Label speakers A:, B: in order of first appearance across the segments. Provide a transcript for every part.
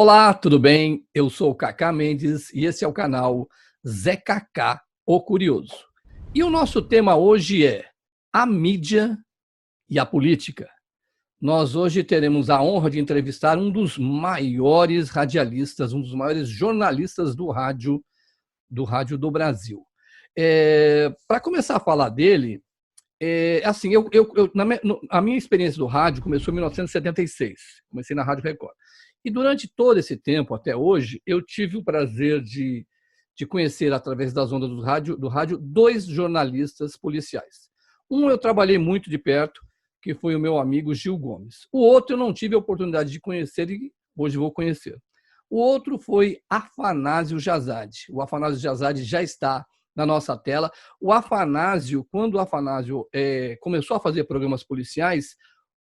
A: Olá, tudo bem? Eu sou o Cacá Mendes e esse é o canal Zé Cacá, o Curioso. E o nosso tema hoje é a mídia e a política. Nós hoje teremos a honra de entrevistar um dos maiores radialistas, um dos maiores jornalistas do rádio do Brasil. Para começar a falar dele, assim, a minha experiência do rádio começou em 1976, comecei na Rádio Record. E durante todo esse tempo, até hoje, eu tive o prazer de conhecer, através das ondas do rádio, dois jornalistas policiais. Um eu trabalhei muito de perto, que foi o meu amigo Gil Gomes. O outro eu não tive a oportunidade de conhecer e hoje vou conhecer. O outro foi Afanásio Jazade. O Afanásio Jazade já está na nossa tela. O Afanásio, quando o Afanásio começou a fazer programas policiais,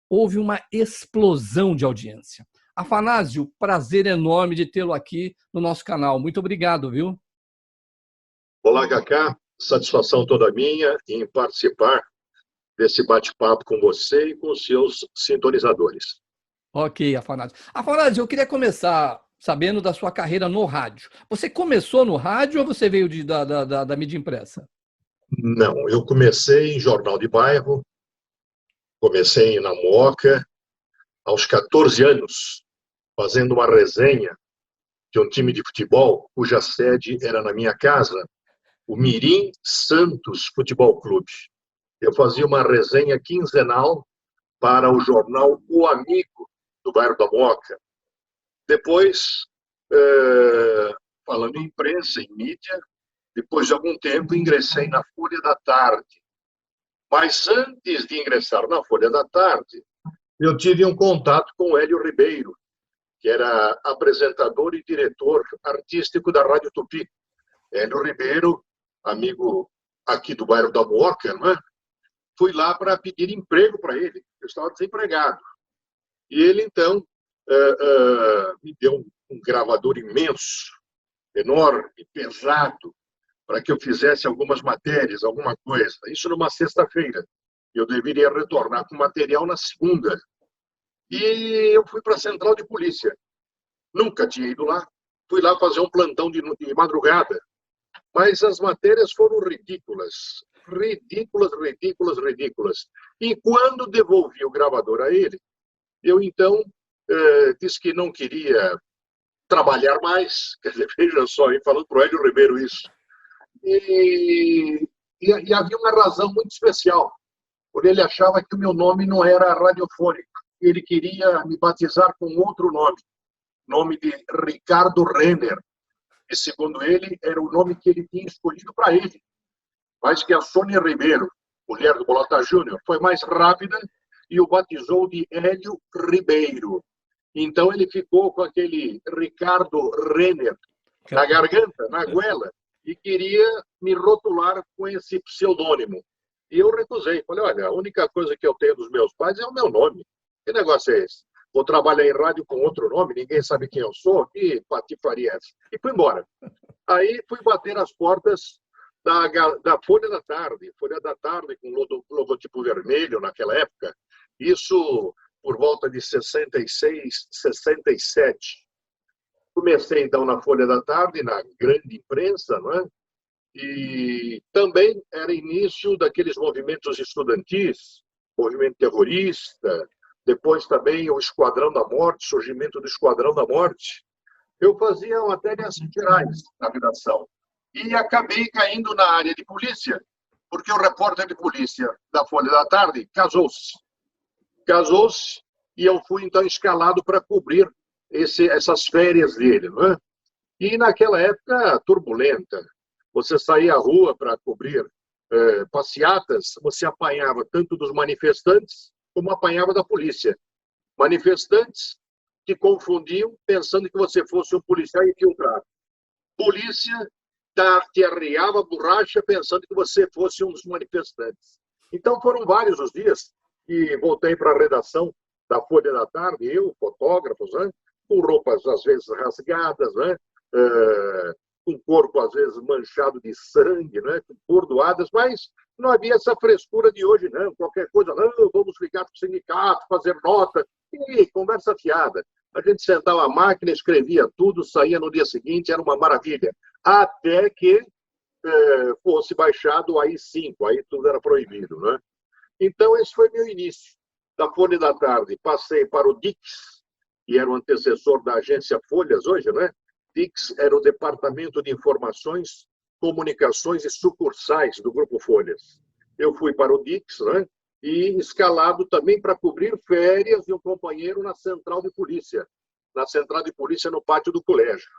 A: houve uma explosão de audiência. Afanásio, prazer enorme de tê-lo aqui no nosso canal. Muito obrigado, viu?
B: Olá, Cacá. Satisfação toda minha em participar desse bate-papo com você e com os seus sintonizadores.
A: Ok, Afanásio. Afanásio, eu queria começar sabendo da sua carreira no rádio. Você começou no rádio ou você veio da mídia impressa?
B: Não, eu comecei em jornal de bairro, comecei na Moca, aos 14 anos, fazendo uma resenha de um time de futebol, cuja sede era na minha casa, o Mirim Santos Futebol Clube. Eu fazia uma resenha quinzenal para o jornal O Amigo, do bairro da Moca. Depois, falando em imprensa, em mídia, depois de algum tempo ingressei na Folha da Tarde. Mas antes de ingressar na Folha da Tarde, eu tive um contato com o Hélio Ribeiro, que era apresentador e diretor artístico da Rádio Tupi. Hélio Ribeiro, amigo aqui do bairro da Moca, não é? Fui lá para pedir emprego para ele. Eu estava desempregado. E ele, então, me deu um gravador imenso, enorme, pesado, para que eu fizesse algumas matérias, alguma coisa. Isso numa sexta-feira. Eu deveria retornar com material na segunda. E eu fui para a central de polícia. Nunca tinha ido lá. Fui lá fazer um plantão de madrugada. Mas as matérias foram ridículas. Ridículas, ridículas, ridículas. E quando devolvi o gravador a ele, eu então disse que não queria trabalhar mais. Quer dizer, veja só, falando para o Hélio Ribeiro isso. E havia uma razão muito especial, porque ele achava que o meu nome não era radiofônico. Ele queria me batizar com outro nome de Ricardo Renner, que, segundo ele, era o nome que ele tinha escolhido para ele. Mas que a Sônia Ribeiro, mulher do Bolota Júnior, foi mais rápida e o batizou de Hélio Ribeiro. Então ele ficou com aquele Ricardo Renner na garganta, na goela, e queria me rotular com esse pseudônimo. E eu recusei. Falei, olha, a única coisa que eu tenho dos meus pais é o meu nome. Que negócio é esse? Vou trabalhar em rádio com outro nome, ninguém sabe quem eu sou, que patifaria é essa? E fui embora. Aí fui bater as portas da Folha da Tarde. Folha da Tarde com logotipo vermelho naquela época. Isso por volta de 66, 67. Comecei, então, na Folha da Tarde, na grande imprensa, não é? E também era início daqueles movimentos estudantis, movimento terrorista, depois também o Esquadrão da Morte, surgimento do Esquadrão da Morte. Eu fazia matérias gerais na redação. E acabei caindo na área de polícia, porque o repórter de polícia da Folha da Tarde casou-se. Casou-se e eu fui, então, escalado para cobrir essas férias dele, não é? E naquela época turbulenta, você saía à rua para cobrir passeatas, você apanhava tanto dos manifestantes como apanhava da polícia. Manifestantes que confundiam pensando que você fosse um policial infiltrado. Polícia te arriava borracha pensando que você fosse um dos manifestantes. Então foram vários os dias que voltei para a redação da Folha da Tarde, eu, fotógrafos, né? Com roupas às vezes rasgadas, né? Com corpo às vezes manchado de sangue, né? Com bordoadas, mas Não havia essa frescura de hoje, não. Qualquer coisa, não, vamos ligar para o sindicato, fazer nota. E conversa fiada. A gente sentava a máquina, escrevia tudo, saía no dia seguinte, era uma maravilha. Até que fosse baixado o AI-5, aí tudo era proibido, né? Então, esse foi meu início. Da Folha da Tarde, passei para o Dix, que era o antecessor da agência Folhas hoje, né? Dix era o Departamento de Informações, Comunicações e Sucursais do Grupo Folhas. Eu fui para o Dix, né? E escalado também para cobrir férias de um companheiro na Central de Polícia. Na Central de Polícia, no pátio do colégio.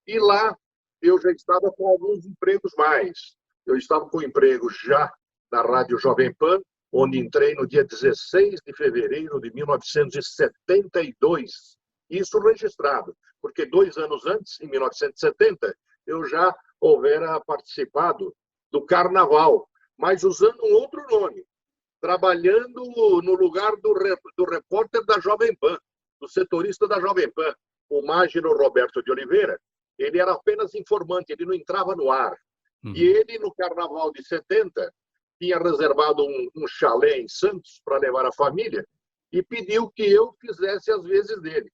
B: E lá, eu já estava com alguns empregos mais. Eu estava com emprego já na Rádio Jovem Pan, onde entrei no dia 16 de fevereiro de 1972. Isso registrado, porque 2 anos antes, em 1970, eu já houvera participado do Carnaval, mas usando um outro nome, trabalhando no lugar do repórter da Jovem Pan, do setorista da Jovem Pan, o Mágino Roberto de Oliveira. Ele era apenas informante, ele não entrava no ar. E ele, no Carnaval de 70, tinha reservado um chalé em Santos para levar a família e pediu que eu fizesse as vezes dele.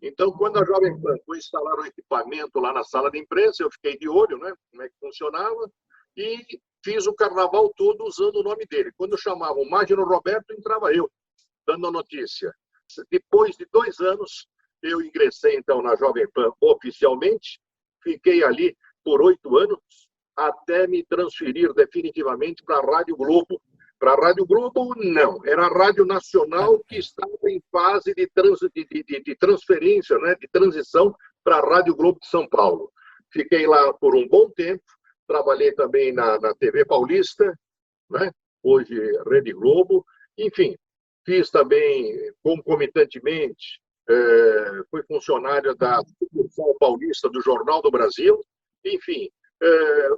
B: Então, quando a Jovem Pan foi instalar o equipamento lá na sala de imprensa, eu fiquei de olho, né, como é que funcionava, e fiz o Carnaval todo usando o nome dele. Quando chamavam o Mágino Roberto, entrava eu, dando a notícia. Depois de 2 anos, eu ingressei, então, na Jovem Pan oficialmente, fiquei ali por 8 anos, até me transferir definitivamente para a Rádio Globo. Para a Rádio Globo, não. Era a Rádio Nacional que estava em fase de transferência, né, de transição para a Rádio Globo de São Paulo. Fiquei lá por um bom tempo, trabalhei também na TV Paulista, né, hoje Rede Globo, enfim, fiz também concomitantemente, fui funcionário da Sucursal Paulista do Jornal do Brasil, enfim,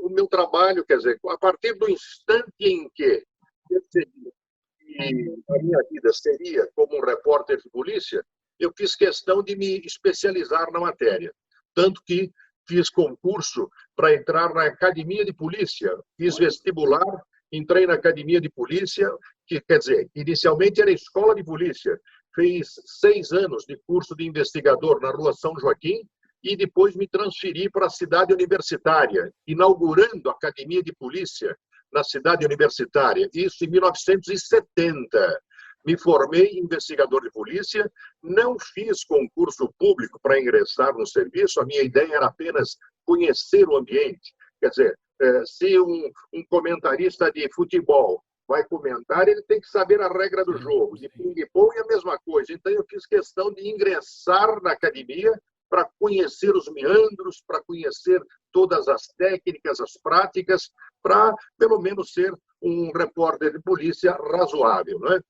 B: o meu trabalho, quer dizer, a partir do instante em que eu percebi que a minha vida seria como um repórter de polícia, eu fiz questão de me especializar na matéria. Tanto que fiz concurso para entrar na Academia de Polícia, fiz vestibular, entrei na Academia de Polícia, que quer dizer, inicialmente era Escola de Polícia, fiz 6 anos de curso de investigador na Rua São Joaquim, e depois me transferi para a cidade universitária, inaugurando a Academia de Polícia na cidade universitária, isso em 1970. Me formei investigador de polícia, não fiz concurso público para ingressar no serviço, a minha ideia era apenas conhecer o ambiente. Quer dizer, se um comentarista de futebol vai comentar, ele tem que saber a regra do jogo. De ping-pong é a mesma coisa. Então, eu fiz questão de ingressar na academia para conhecer os meandros, para conhecer todas as técnicas, as práticas, para, pelo menos, ser um repórter de polícia razoável, né?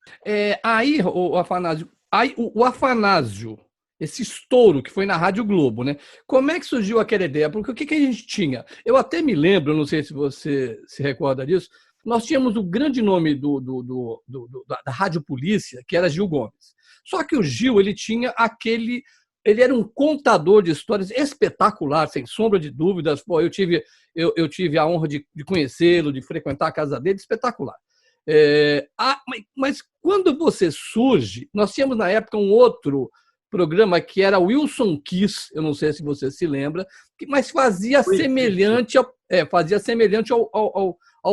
A: Aí, o Afanásio, esse estouro que foi na Rádio Globo, né? Como é que surgiu aquela ideia? Porque o que a gente tinha? Eu até me lembro, não sei se você se recorda disso, nós tínhamos o grande nome da Rádio Polícia, que era Gil Gomes. Só que o Gil, ele tinha aquele... Ele era um contador de histórias espetacular, sem sombra de dúvidas. Pô, eu tive a honra de conhecê-lo, de frequentar a casa dele, espetacular. Mas quando você surge, nós tínhamos na época um outro programa que era Wilson Kiss, eu não sei se você se lembra, mas fazia semelhante ao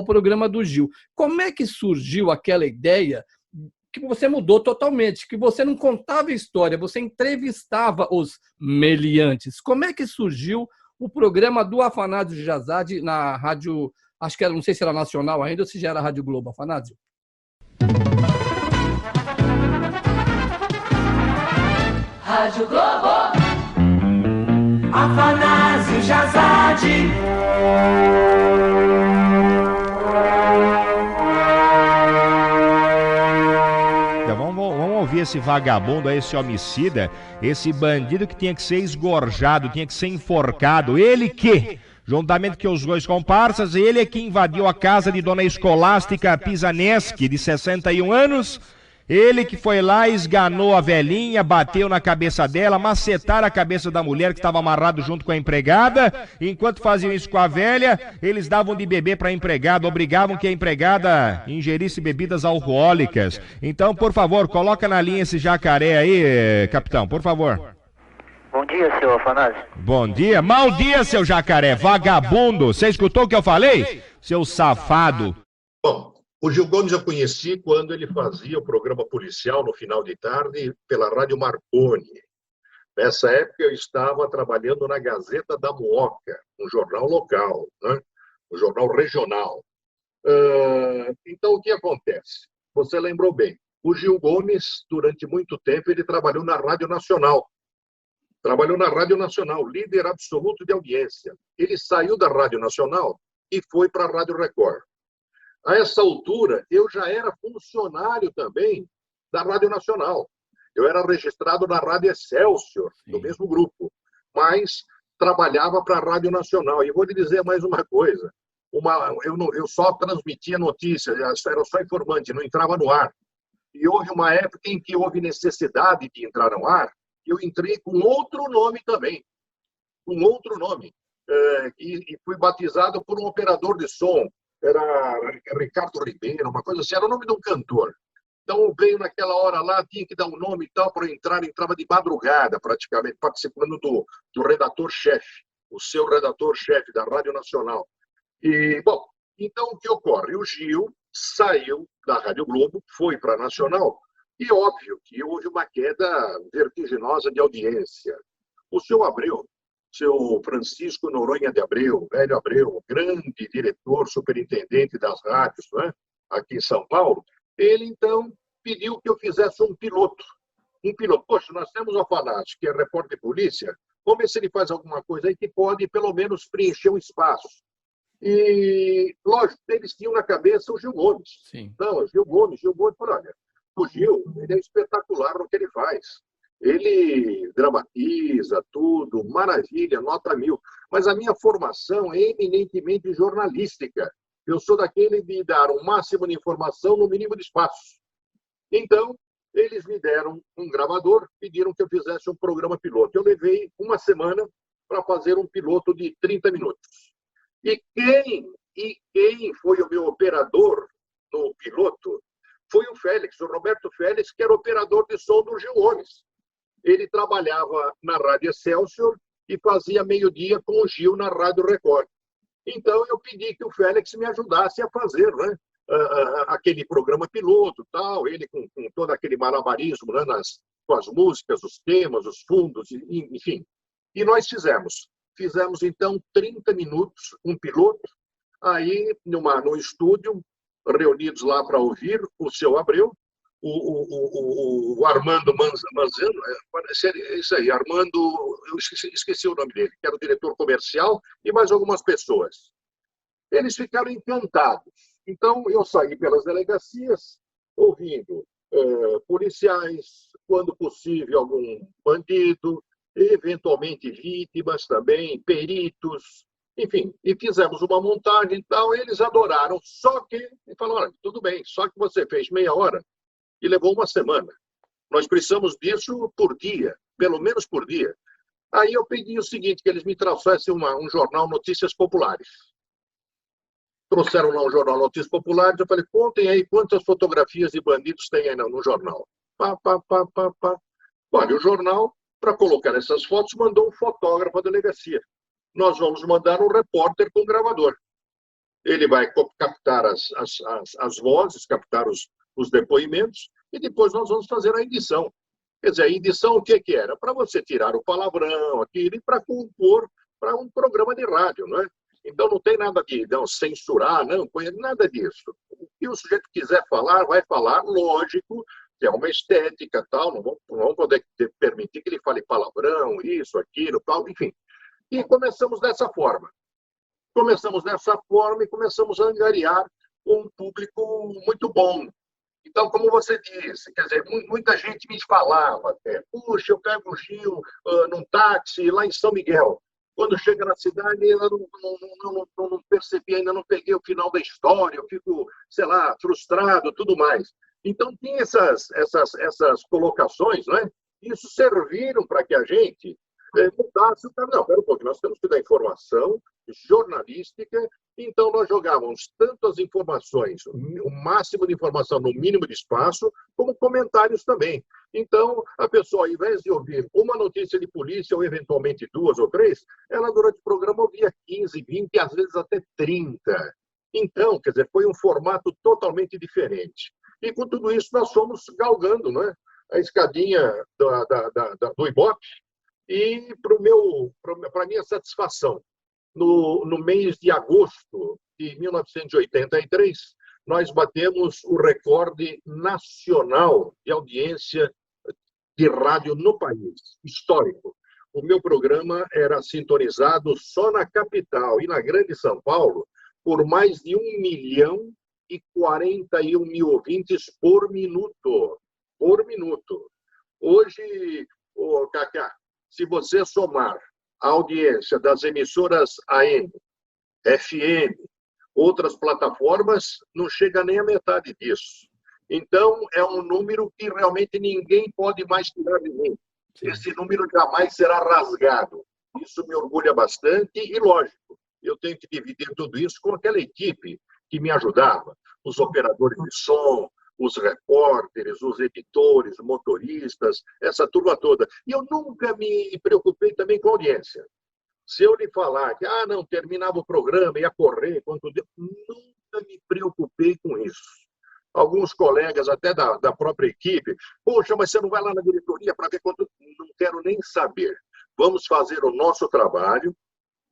A: programa do Gil. Como é que surgiu aquela ideia que você mudou totalmente, que você não contava história, você entrevistava os meliantes? Como é que surgiu o programa do Afanásio Jazade na rádio, acho que era, não sei se era nacional ainda ou se já era Rádio Globo, Afanásio?
C: Rádio Globo, Afanásio Jazade.
D: Vamos ouvir esse vagabundo, esse homicida, esse bandido que tinha que ser esgorjado, tinha que ser enforcado. Ele que, juntamente com os 2 comparsas, ele é que invadiu a casa de Dona Escolástica Pisaneschi, de 61 anos, Ele que foi lá, esganou a velhinha, bateu na cabeça dela, macetaram a cabeça da mulher que estava amarrado junto com a empregada. Enquanto faziam isso com a velha, eles davam de beber para a empregada, obrigavam que a empregada ingerisse bebidas alcoólicas. Então, por favor, coloca na linha esse jacaré aí, capitão, por favor.
E: Bom dia, senhor Afanásio.
D: Bom dia. Mau dia, seu jacaré, vagabundo. Você escutou o que eu falei? Seu safado.
B: Bom, o Gil Gomes eu conheci quando ele fazia o programa policial no final de tarde pela Rádio Marconi. Nessa época eu estava trabalhando na Gazeta da Mooca, um jornal local, né? Um jornal regional. Então, o que acontece? Você lembrou bem. O Gil Gomes, durante muito tempo, ele trabalhou na Rádio Nacional. Trabalhou na Rádio Nacional, líder absoluto de audiência. Ele saiu da Rádio Nacional e foi para a Rádio Record. A essa altura, eu já era funcionário também da Rádio Nacional. Eu era registrado na Rádio Excelsior, do mesmo grupo, mas trabalhava para a Rádio Nacional. E vou lhe dizer mais uma coisa. Eu só transmitia notícias, era só informante, não entrava no ar. E houve uma época em que houve necessidade de entrar no ar, eu entrei com outro nome também, com outro nome, e fui batizado por um operador de som, era Ricardo Ribeiro, uma coisa assim, era o nome de um cantor. Então, veio naquela hora lá, tinha que dar um nome e tal para entrar, entrava de madrugada, praticamente, participando do redator-chefe, o seu redator-chefe da Rádio Nacional. E, bom, então o que ocorre? O Gil saiu da Rádio Globo, foi para a Nacional, e óbvio que houve uma queda vertiginosa de audiência. O seu Abreu, seu Francisco Noronha de Abreu, velho Abreu, grande diretor, superintendente das rádios, né, aqui em São Paulo, ele então pediu que eu fizesse um piloto. Um piloto. Poxa, nós temos o Afanásio, que é repórter de polícia, vamos ver se ele faz alguma coisa aí que pode, pelo menos, preencher um espaço. E, lógico, eles tinham na cabeça o Gil Gomes.
A: Sim. Não,
B: o Gil Gomes, olha, o Gil, ele é espetacular no que ele faz. Ele dramatiza tudo, maravilha, nota 1000. Mas a minha formação é eminentemente jornalística. Eu sou daquele de dar o máximo de informação no mínimo de espaço. Então, eles me deram um gravador, pediram que eu fizesse um programa piloto. Eu levei uma semana para fazer um piloto de 30 minutos. E quem foi o meu operador no piloto foi o Félix, o Roberto Félix, que era operador de som do Gil Gomes. Ele trabalhava na Rádio Excelsior e fazia meio-dia com o Gil na Rádio Record. Então, eu pedi que o Félix me ajudasse a fazer, né, aquele programa piloto, tal, ele com todo aquele malabarismo, né, com as músicas, os temas, os fundos, enfim. E nós fizemos. Fizemos, então, 30 minutos, um piloto, aí, num estúdio, reunidos lá para ouvir o seu Abreu, o Armando Manzano, isso aí, Armando, eu esqueci o nome dele, que era o diretor comercial, e mais algumas pessoas. Eles ficaram encantados. Então, eu saí pelas delegacias, ouvindo policiais, quando possível, algum bandido, eventualmente vítimas também, peritos, enfim, e fizemos uma montagem e tal, eles adoraram, só que, falaram, olha, tudo bem, só que você fez meia hora e levou uma semana. Nós precisamos disso por dia, pelo menos por dia. Aí eu pedi o seguinte, que eles me trouxessem um jornal Notícias Populares. Trouxeram lá um jornal Notícias Populares, eu falei, contem aí quantas fotografias de bandidos tem aí no jornal. Olha, o jornal, para colocar essas fotos, mandou um fotógrafo à delegacia. Nós vamos mandar um repórter com gravador. Ele vai captar as vozes, captar os depoimentos, e depois nós vamos fazer a edição. Quer dizer, a edição o que era? Para você tirar o palavrão, aquilo, e para compor para um programa de rádio, não é? Então não tem nada de censurar, não, nada disso. O que o sujeito quiser falar, vai falar, lógico, que é uma estética, tal, não vamos poder permitir que ele fale palavrão, isso, aquilo, tal, enfim. E começamos dessa forma. E começamos a angariar um público muito bom. Então, como você disse, quer dizer, muita gente me falava até, puxa, eu pego o Gil num táxi lá em São Miguel. Quando chega na cidade, eu não percebi, ainda não peguei o final da história, eu fico, sei lá, frustrado, tudo mais. Então, tinha essas colocações, né? Isso serviram para que a gente mudasse o caminho. Não, pera um pouco, nós temos que dar informação jornalística, então nós jogávamos tanto as informações, o máximo de informação no mínimo de espaço, como comentários também. Então, a pessoa, ao invés de ouvir uma notícia de polícia, ou eventualmente 2 ou 3, ela, durante o programa, ouvia 15, 20, às vezes até 30. Então, quer dizer, foi um formato totalmente diferente. E com tudo isso, nós fomos galgando, né, a escadinha do Ibope, e para minha satisfação, no mês de agosto de 1983, nós batemos o recorde nacional de audiência de rádio no país, histórico. O meu programa era sintonizado só na capital e na Grande São Paulo por mais de 1.041.000 ouvintes por minuto. Por minuto. Hoje, Cacá, se você somar a audiência das emissoras AM, FM, outras plataformas, não chega nem a metade disso. Então, é um número que realmente ninguém pode mais tirar de mim. Esse número jamais será rasgado. Isso me orgulha bastante e, lógico, eu tenho que dividir tudo isso com aquela equipe que me ajudava, os operadores de som, os repórteres, os editores, motoristas, essa turma toda. E eu nunca me preocupei também com a audiência. Se eu lhe falar que, não, terminava o programa, ia correr, quanto deu, nunca me preocupei com isso. Alguns colegas, até da própria equipe, poxa, mas você não vai lá na diretoria para ver quanto... Não quero nem saber. Vamos fazer o nosso trabalho,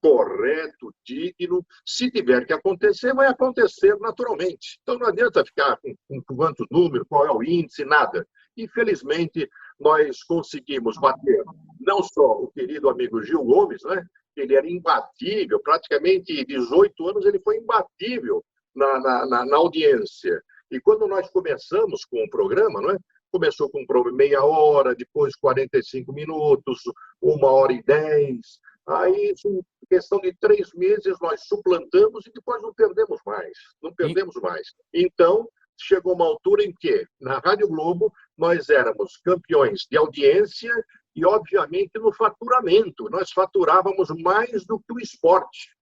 B: correto, digno. Se tiver que acontecer, vai acontecer naturalmente. Então, não adianta ficar com quanto número, qual é o índice, nada. Infelizmente, nós conseguimos bater não só o querido amigo Gil Gomes, né? Ele era imbatível, praticamente 18 anos ele foi imbatível na audiência. E quando nós começamos com o programa, não é? Começou com meia hora, depois 45 minutos, 1h10. Aí, em questão de 3 meses, nós suplantamos e depois não perdemos mais. Não perdemos mais. Então, chegou uma altura em que, na Rádio Globo, nós éramos campeões de audiência e, obviamente, no faturamento. Nós faturávamos mais do que o esporte.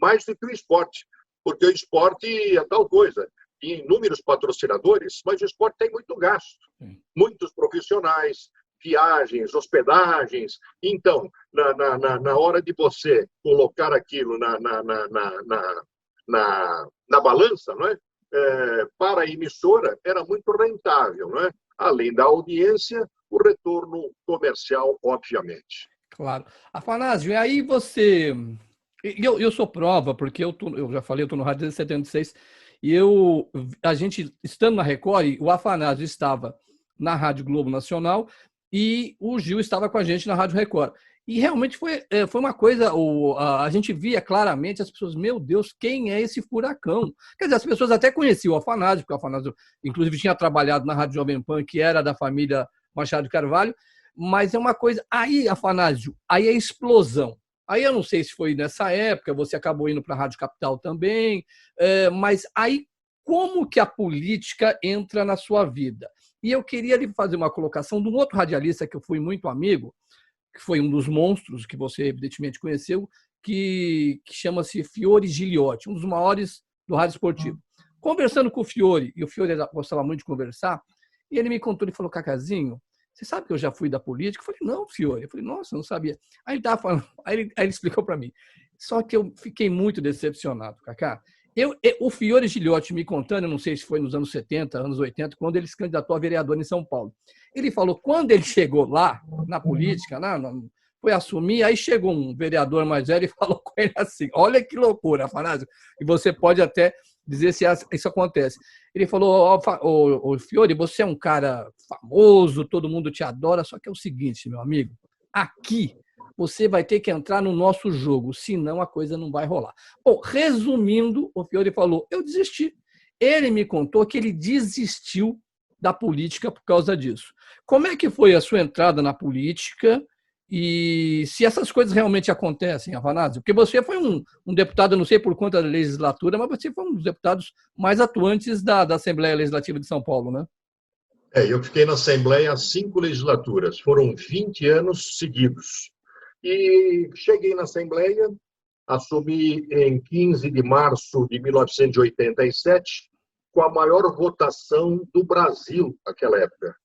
B: Mais do que o esporte. Porque o esporte é tal coisa. Tem inúmeros patrocinadores, mas o esporte tem muito gasto. Muitos profissionais, viagens, hospedagens. Então, na hora de você colocar aquilo na balança, não é? Para a emissora, era muito rentável, não é? Além da audiência, o retorno comercial, obviamente.
A: Claro. Afanásio, e aí você... Eu sou prova, porque eu já falei, eu estou no rádio desde 76, e a gente, estando na Record, o Afanásio estava na Rádio Globo Nacional e o Gil estava com a gente na Rádio Record. E realmente foi uma coisa, a gente via claramente as pessoas, meu Deus, quem é esse furacão? Quer dizer, as pessoas até conheciam o Afanásio, porque o Afanásio, inclusive, tinha trabalhado na Rádio Jovem Pan, que era da família Machado de Carvalho, mas é uma coisa... Aí, Afanásio, aí é explosão. Aí eu não sei se foi nessa época, você acabou indo para a Rádio Capital também, mas aí como que a política entra na sua vida? E eu queria lhe fazer uma colocação de um outro radialista que eu fui muito amigo, que foi um dos monstros que você evidentemente conheceu, que chama-se Fiore Gigliotti, um dos maiores do rádio esportivo. Conversando com o Fiore, e o Fiore gostava muito de conversar, e ele me contou, ele falou, Cacazinho, você sabe que eu já fui da política? Eu falei, não, Fiore. Eu falei, nossa, eu não sabia. Aí ele estava falando, aí ele explicou para mim. Só que eu fiquei muito decepcionado, Cacá. O Fiore Gigliotti me contando, eu não sei se foi nos anos 70, anos 80, quando ele se candidatou a vereador em São Paulo. Ele falou, quando ele chegou lá, na política, foi assumir, aí chegou um vereador mais velho e falou com ele assim, olha que loucura, Afanásio, e você pode até dizer se isso acontece. Ele falou, Fiore, você é um cara famoso, todo mundo te adora, só que é o seguinte, meu amigo, aqui você vai ter que entrar no nosso jogo, senão a coisa não vai rolar. Bom, resumindo, o Fiore falou, eu desisti. Ele me contou que ele desistiu da política por causa disso. Como é que foi a sua entrada na política e se essas coisas realmente acontecem, Afanásio? Porque você foi um deputado, não sei por conta da legislatura, mas você foi um dos deputados mais atuantes da Assembleia Legislativa de São Paulo, né?
B: Eu fiquei na Assembleia 5 legislaturas, foram 20 anos seguidos. E cheguei na Assembleia, assumi em 15 de março de 1987, com a maior votação do Brasil naquela época.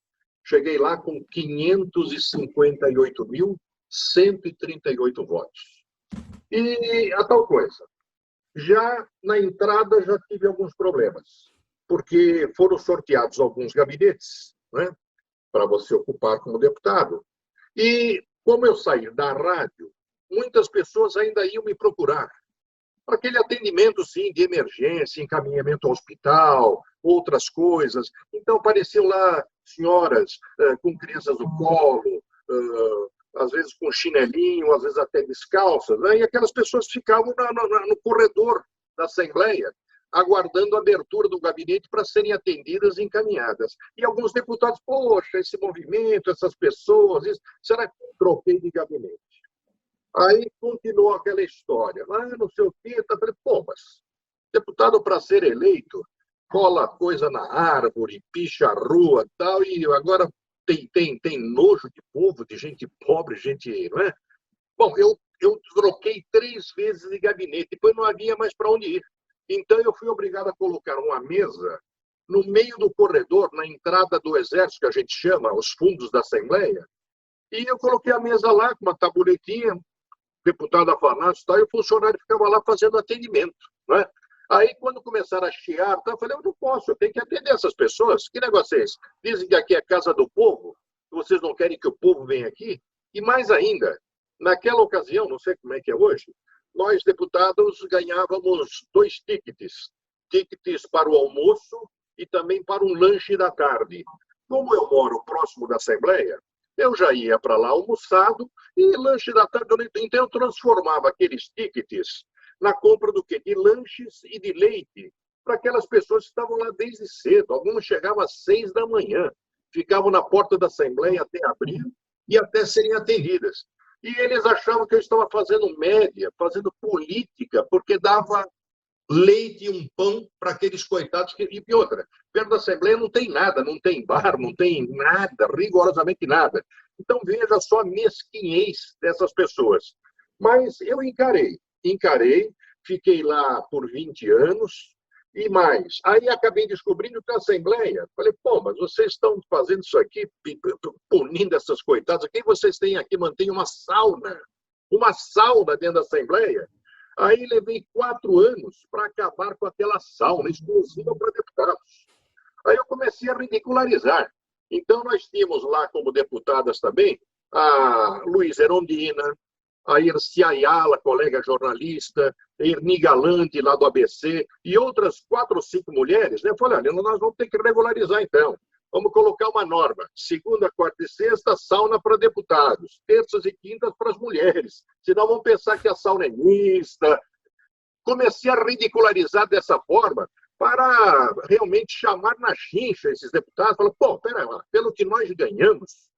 B: Cheguei lá com 558.138 votos. E a tal coisa, já na entrada já tive alguns problemas, porque foram sorteados alguns gabinetes, né, para você ocupar como deputado. E como eu saí da rádio, muitas pessoas ainda iam me procurar para aquele atendimento, sim, de emergência, encaminhamento ao hospital, outras coisas. Então, apareciam lá senhoras com crianças no colo, às vezes com chinelinho, às vezes até descalças, né? E aquelas pessoas ficavam no corredor da Assembleia, aguardando a abertura do gabinete para serem atendidas e encaminhadas. E alguns deputados, poxa, esse movimento, essas pessoas, será que eu troquei de gabinete? Aí continuou aquela história, não sei o quê, falei, pô, mas deputado para ser eleito, cola coisa na árvore, picha a rua e tal, e agora tem nojo de povo, de gente pobre, gente, não é? Bom, eu troquei 3 vezes de gabinete, depois não havia mais para onde ir. Então, eu fui obrigado a colocar uma mesa no meio do corredor, na entrada do Exército, que a gente chama, os fundos da Assembleia, e eu coloquei a mesa lá com uma tabuletinha, deputado Afanásio, e o funcionário ficava lá fazendo atendimento, né? Aí, quando começaram a chiar, eu falei, eu não posso, eu tenho que atender essas pessoas. Que negócio é esse? Dizem que aqui é casa do povo, vocês não querem que o povo venha aqui? E mais ainda, naquela ocasião, não sei como é que é hoje, nós, deputados, ganhávamos 2 tickets para o almoço e também para um lanche da tarde. Como eu moro próximo da Assembleia, eu já ia para lá almoçado e lanche da tarde. Então, eu transformava aqueles tickets na compra do quê? De lanches e de leite para aquelas pessoas que estavam lá desde cedo. Algumas chegavam às 6 da manhã, ficavam na porta da Assembleia até abrir e até serem atendidas. E eles achavam que eu estava fazendo média, fazendo política, porque dava leite e um pão para aqueles coitados. E outra, perto da Assembleia não tem nada, não tem bar, não tem nada, rigorosamente nada. Então, veja só a mesquinhez dessas pessoas. Mas eu encarei, fiquei lá por 20 anos e mais. Aí acabei descobrindo que a Assembleia, falei, pô, mas vocês estão fazendo isso aqui, punindo essas coitadas, quem vocês têm aqui mantém uma sauna dentro da Assembleia? Aí levei 4 anos para acabar com aquela sauna exclusiva para deputados. Aí eu comecei a ridicularizar. Então, nós tínhamos lá como deputadas também a Luísa Erondina, a Irci Ayala, colega jornalista, a Erni Galante, lá do ABC, e outras 4 ou 5 mulheres. Né? Eu falei, olha, nós vamos ter que regularizar, então. Vamos colocar uma norma. Segunda, quarta e sexta, sauna para deputados. Terças e quintas para as mulheres. Senão vão pensar que a sauna é mista. Comecei a ridicularizar dessa forma para realmente chamar na chincha esses deputados. Falar, pô, pera lá, pelo que nós ganhamos,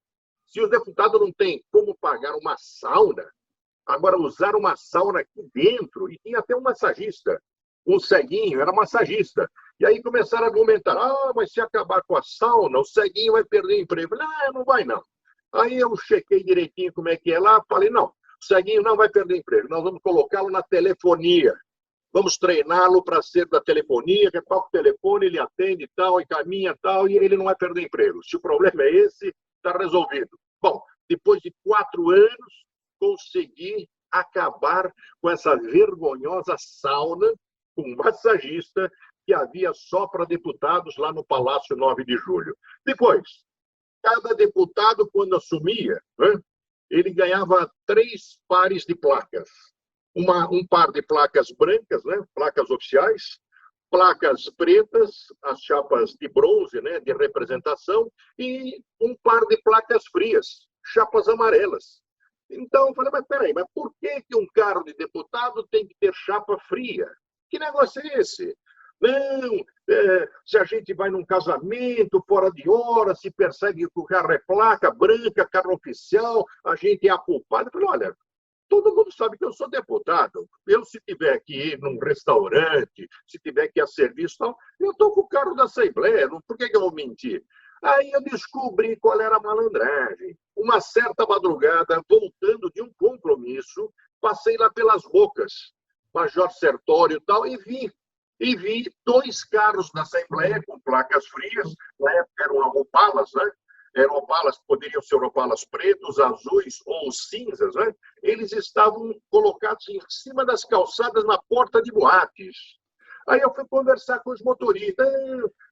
B: se os deputados não têm como pagar uma sauna, agora usar uma sauna aqui dentro, e tinha até um massagista, um ceguinho, era massagista. E aí começaram a argumentar, mas se acabar com a sauna, o ceguinho vai perder emprego. Não vai não. Aí eu chequei direitinho como é que é lá, falei, não, o ceguinho não vai perder emprego, nós vamos colocá-lo na telefonia. Vamos treiná-lo para ser da telefonia, que toca o telefone, ele atende e tal, encaminha e tal, e ele não vai perder emprego. Se o problema é esse, está resolvido. Bom, depois de 4 anos, consegui acabar com essa vergonhosa sauna com massagista que havia só para deputados lá no Palácio 9 de Julho. Depois, cada deputado, quando assumia, né, ele ganhava 3 pares de placas. Um par de placas brancas, né, placas oficiais, placas pretas, as chapas de bronze, né, de representação, e um par de placas frias, chapas amarelas. Então, eu falei, mas peraí, mas por que um cargo de deputado tem que ter chapa fria? Que negócio é esse? Não, se a gente vai num casamento, fora de hora, se percebe que o carro é placa branca, carro oficial, a gente é apulpado. Eu falei, olha, todo mundo sabe que eu sou deputado. Eu, se tiver que ir num restaurante, se tiver que ir a serviço, tal, eu estou com o carro da Assembleia. Por que eu vou mentir? Aí eu descobri qual era a malandragem. Uma certa madrugada, voltando de um compromisso, passei lá pelas Bocas, Major Sertório e tal, e vi 2 carros da Assembleia com placas frias. Na época eram Opalas, né? Eram Opalas, poderiam ser Opalas pretos, azuis ou cinzas, né? Eles estavam colocados em cima das calçadas na porta de boates. Aí eu fui conversar com os motoristas.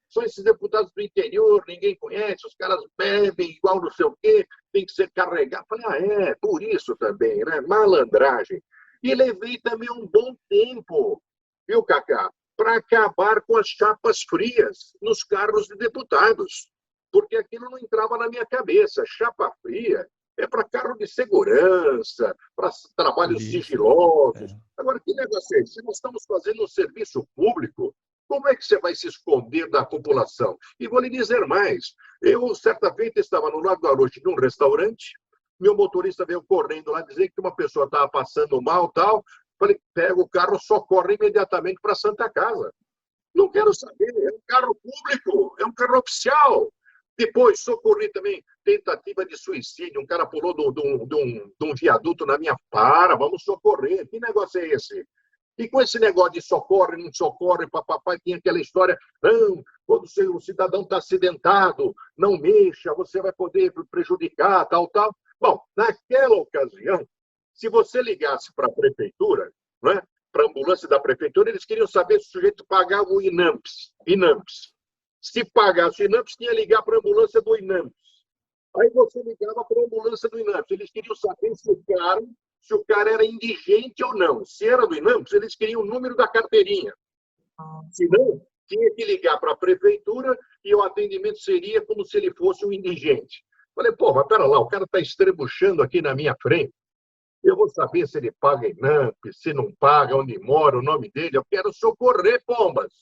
B: São esses deputados do interior, ninguém conhece, os caras bebem igual não sei o quê, tem que ser carregado. Falei, por isso também, né? Malandragem. E levei também um bom tempo, viu, Cacá, para acabar com as chapas frias nos carros de deputados, porque aquilo não entrava na minha cabeça. Chapa fria é para carro de segurança, para trabalhos sigilosos. Agora, que negócio é esse? Se nós estamos fazendo um serviço público, como é que você vai se esconder da população? E vou lhe dizer mais. Eu, certa feita, estava no Lago da Roche, num restaurante, meu motorista veio correndo lá dizer que uma pessoa estava passando mal, tal. Falei, pega o carro, socorre imediatamente para a Santa Casa. Não quero saber, é um carro público, é um carro oficial. Depois, socorri também tentativa de suicídio, um cara pulou de um viaduto na minha... Vamos socorrer. Que negócio é esse? E com esse negócio de socorre, não socorre, papapá, tinha aquela história, não, quando o cidadão está acidentado, não mexa, você vai poder prejudicar, tal, tal. Bom, naquela ocasião, se você ligasse para a prefeitura, né, para a ambulância da prefeitura, eles queriam saber se o sujeito pagava o INAMPS. Se pagasse o INAMPS, tinha que ligar para a ambulância do INAMPS. Aí você ligava para a ambulância do INAMPS. Eles queriam saber se o cara era indigente ou não. Se era do INAMPS, eles queriam o número da carteirinha. Se não, tinha que ligar para a prefeitura e o atendimento seria como se ele fosse um indigente. Falei, mas pera lá, o cara está estrebuchando aqui na minha frente. Eu vou saber se ele paga INAMPS, se não paga, onde mora, o nome dele. Eu quero socorrer pombas.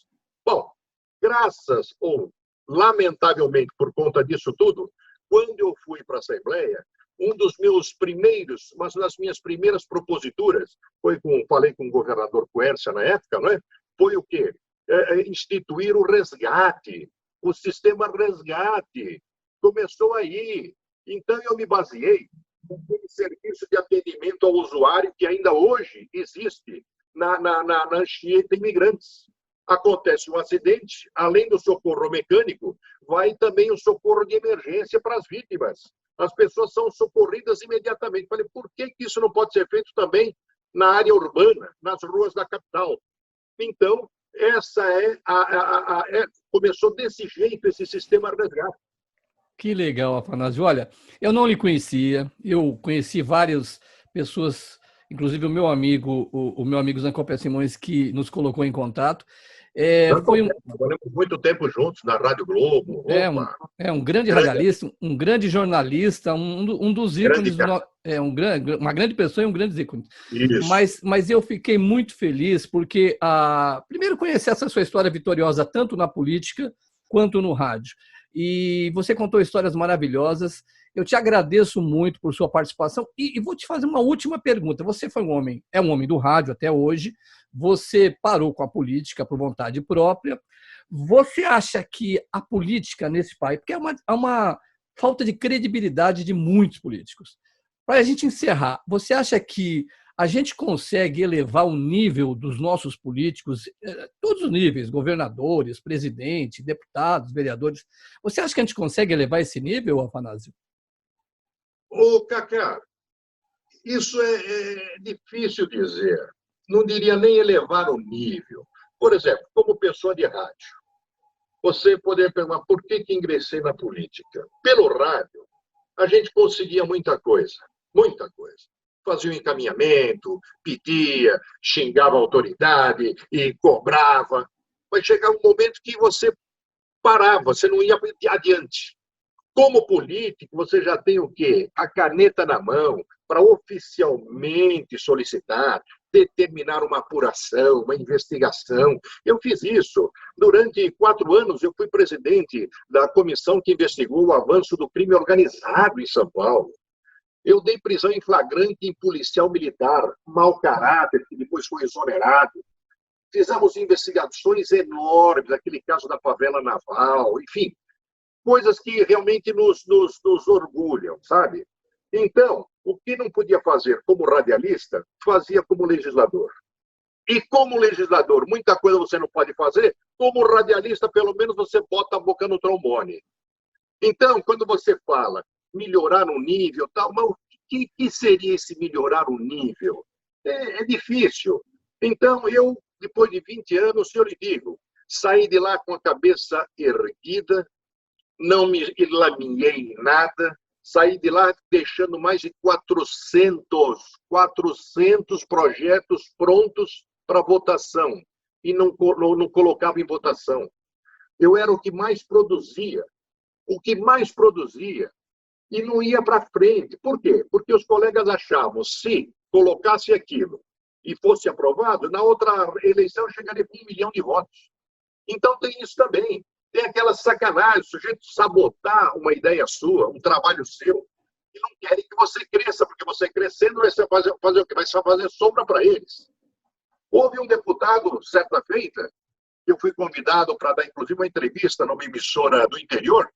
B: Bom, graças ou lamentavelmente por conta disso tudo, quando eu fui para a Assembleia, uma das minhas primeiras proposituras, falei com o governador Quércia na época, não é? Foi o quê? Instituir o resgate, o sistema resgate. Começou aí. Então, eu me baseei naquele serviço de atendimento ao usuário que ainda hoje existe na Anchieta Imigrantes. Acontece um acidente, além do socorro mecânico, vai também o socorro de emergência para as vítimas. As pessoas são socorridas imediatamente. Falei, por que isso não pode ser feito também na área urbana, nas ruas da capital? Então, essa começou desse jeito esse sistema resgate.
A: Que legal, Afanásio. Olha, eu não lhe conhecia, eu conheci várias pessoas, inclusive o meu amigo Zancopé Simões, que nos colocou em contato.
B: Trabalhamos muito tempo juntos na Rádio Globo.
A: Um grande radialista, um grande jornalista, um dos ícones, uma grande pessoa e um grande ícone. Mas eu fiquei muito feliz porque, primeiro, conhecer essa sua história vitoriosa, tanto na política quanto no rádio. E você contou histórias maravilhosas. Eu te agradeço muito por sua participação e vou te fazer uma última pergunta. Você é um homem do rádio até hoje, você parou com a política por vontade própria. Você acha que a política nesse país, porque há uma falta de credibilidade de muitos políticos. Para a gente encerrar, você acha que a gente consegue elevar o nível dos nossos políticos, todos os níveis, governadores, presidente, deputados, vereadores, você acha que a gente consegue elevar esse nível, Afanásio?
B: Ô, Cacá, isso é difícil dizer. Não diria nem elevar o nível. Por exemplo, como pessoa de rádio, você poderia perguntar por que ingressei na política. Pelo rádio, a gente conseguia muita coisa. Fazia um encaminhamento, pedia, xingava a autoridade e cobrava. Mas chegava um momento que você parava, você não ia adiante. Como político, você já tem o quê? A caneta na mão para oficialmente solicitar, determinar uma apuração, uma investigação. Eu fiz isso. Durante 4 anos, eu fui presidente da comissão que investigou o avanço do crime organizado em São Paulo. Eu dei prisão em flagrante em policial militar, mau caráter, que depois foi exonerado. Fizemos investigações enormes, aquele caso da favela naval, enfim. coisas que realmente nos orgulham, sabe? Então, o que não podia fazer como radialista, fazia como legislador. E como legislador, muita coisa você não pode fazer, como radialista, pelo menos você bota a boca no trombone. Então, quando você fala melhorar o nível, tal, mas o que seria esse melhorar o nível? É difícil. Então, eu, depois de 20 anos, eu lhe digo, saí de lá com a cabeça erguida, não me laminhei em nada, saí de lá deixando mais de 400 projetos prontos para votação e não colocava em votação. Eu era o que mais produzia e não ia para frente. Por quê? Porque os colegas achavam, se colocasse aquilo e fosse aprovado, na outra eleição chegaria com 1 milhão de votos. Então tem isso também. Tem aquela sacanagem, o sujeito sabotar uma ideia sua, um trabalho seu, e não querem que você cresça, porque você crescendo vai fazer o que? Vai só fazer sombra para eles. Houve um deputado, certa feita, que eu fui convidado para dar, inclusive, uma entrevista numa emissora do interior,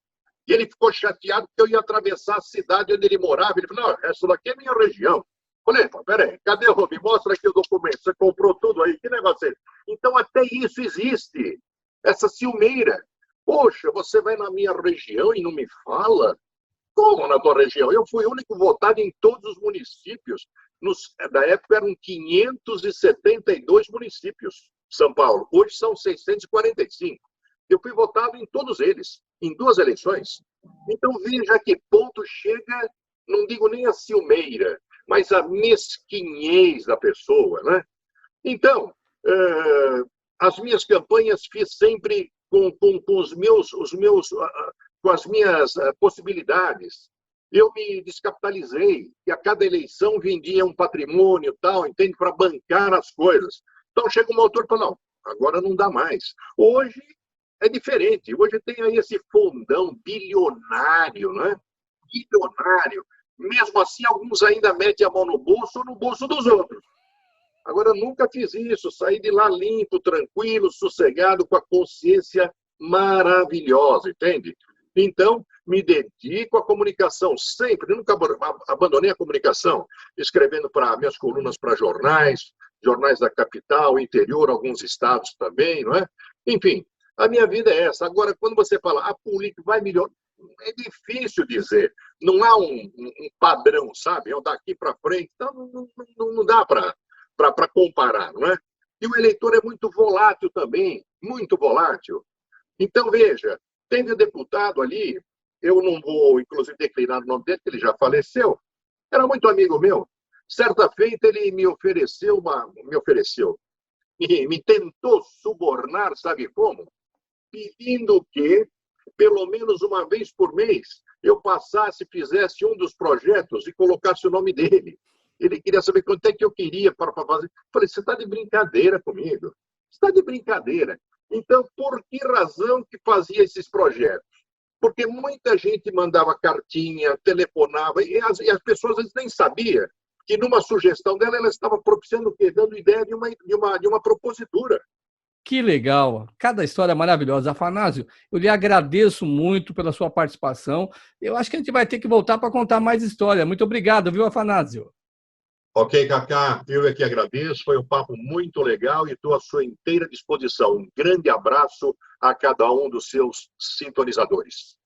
B: e ele ficou chateado porque eu ia atravessar a cidade onde ele morava. Ele falou, não, essa daqui é minha região. Falei, peraí, cadê o Robi? Mostra aqui o documento. Você comprou tudo aí, que negócio é esse? Então, até isso existe, essa ciumeira. Poxa, você vai na minha região e não me fala? Como na tua região? Eu fui o único votado em todos os municípios. Da época eram 572 municípios, São Paulo. Hoje são 645. Eu fui votado em todos eles, em 2 eleições. Então, veja a que ponto chega, não digo nem a ciumeira, mas a mesquinhez da pessoa, né? Então, as minhas campanhas fiz sempre com as minhas possibilidades. Eu me descapitalizei, e a cada eleição vendia um patrimônio, tal, entende, para bancar as coisas. Então chega um autor e fala, não, agora não dá mais. Hoje é diferente, hoje tem aí esse fondão bilionário, né? Bilionário. Mesmo assim, alguns ainda metem a mão no bolso ou no bolso dos outros. Agora, eu nunca fiz isso, saí de lá limpo, tranquilo, sossegado, com a consciência maravilhosa, entende? Então, me dedico à comunicação sempre, nunca abandonei a comunicação, escrevendo para minhas colunas para jornais da capital, interior, alguns estados também, não é? Enfim, a minha vida é essa. Agora, quando você fala, a política vai melhorar, é difícil dizer, não há um padrão, sabe? É daqui para frente, então não dá para comparar, não é? E o eleitor é muito volátil também, muito volátil. Então, veja, teve um deputado ali, eu não vou, inclusive, declinar o nome dele, porque ele já faleceu, era muito amigo meu. Certa feita, ele me tentou subornar, sabe como? Pedindo que, pelo menos uma vez por mês, eu passasse, fizesse um dos projetos e colocasse o nome dele. Ele queria saber quanto é que eu queria para fazer. Eu falei, você está de brincadeira comigo? Você está de brincadeira. Então, por que razão que fazia esses projetos? Porque muita gente mandava cartinha, telefonava, e as pessoas às vezes nem sabiam que numa sugestão dela, ela estava propiciando o quê? Dando ideia de uma propositura.
A: Que legal, cada história maravilhosa. Afanásio, eu lhe agradeço muito pela sua participação. Eu acho que a gente vai ter que voltar para contar mais história. Muito obrigado, viu, Afanásio?
B: Ok, Cacá, eu é que agradeço, foi um papo muito legal e estou à sua inteira disposição. Um grande abraço a cada um dos seus sintonizadores.